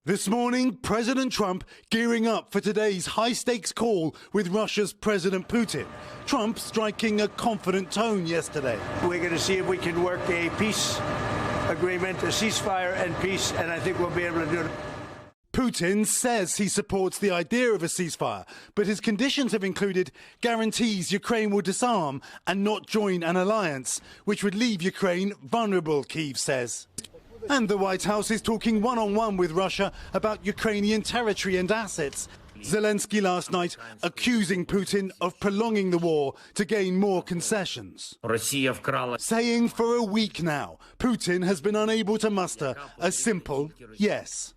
This morning, President Trump gearing up for today's high-stakes call with Russia's President Putin. Trump striking a confident tone yesterday. We're going to see if we can work a peace agreement, a ceasefire and peace, and I think we'll be able to do it. Putin says he supports the idea of a ceasefire, but his conditions have included guarantees Ukraine will disarm and not join an alliance, which would leave Ukraine vulnerable, Keir says. And the White House is talking one-on-one with Russia about Ukrainian territory and assets. Zelensky last night accusing Putin of prolonging the war to gain more concessions. Saying for a week now, Putin has been unable to muster a simple yes.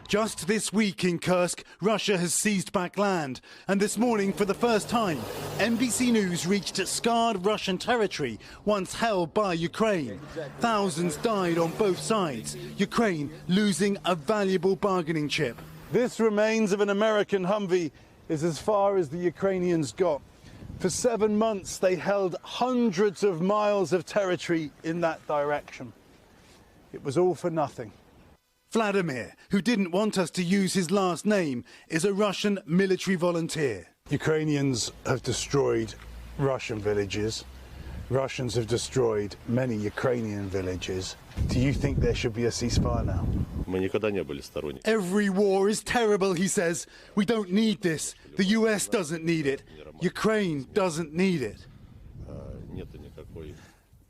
Just this week in Kursk, Russia has seized back land. And this morning, for the first time, NBC News reached scarred Russian territory once held by Ukraine. Thousands died on both sides, Ukraine losing a valuable bargaining chip. This remains of an American Humvee is as far as the Ukrainians got. For 7 months, they held hundreds of miles of territory in that direction. It was all for nothing. Vladimir, who didn't want us to use his last name, is a Russian military volunteer. Ukrainians have destroyed Russian villages. Russians have destroyed many Ukrainian villages. Do you think there should be a ceasefire now? Every war is terrible, he says. We don't need this. The US doesn't need it. Ukraine doesn't need it.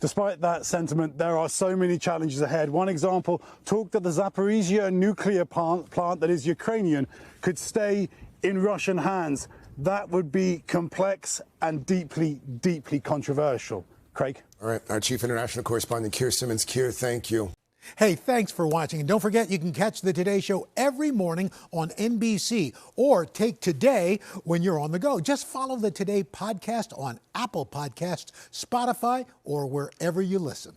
Despite that sentiment, there are so many challenges ahead. One example, talk that the Zaporizhia nuclear plant that is Ukrainian could stay in Russian hands. That would be complex and deeply, deeply controversial. Craig? All right, our chief international correspondent, Keir Simmons. Keir, thank you. Hey, thanks for watching. And don't forget, you can catch the Today Show every morning on NBC or take Today when you're on the go. Just follow the Today podcast on Apple Podcasts, Spotify, or wherever you listen.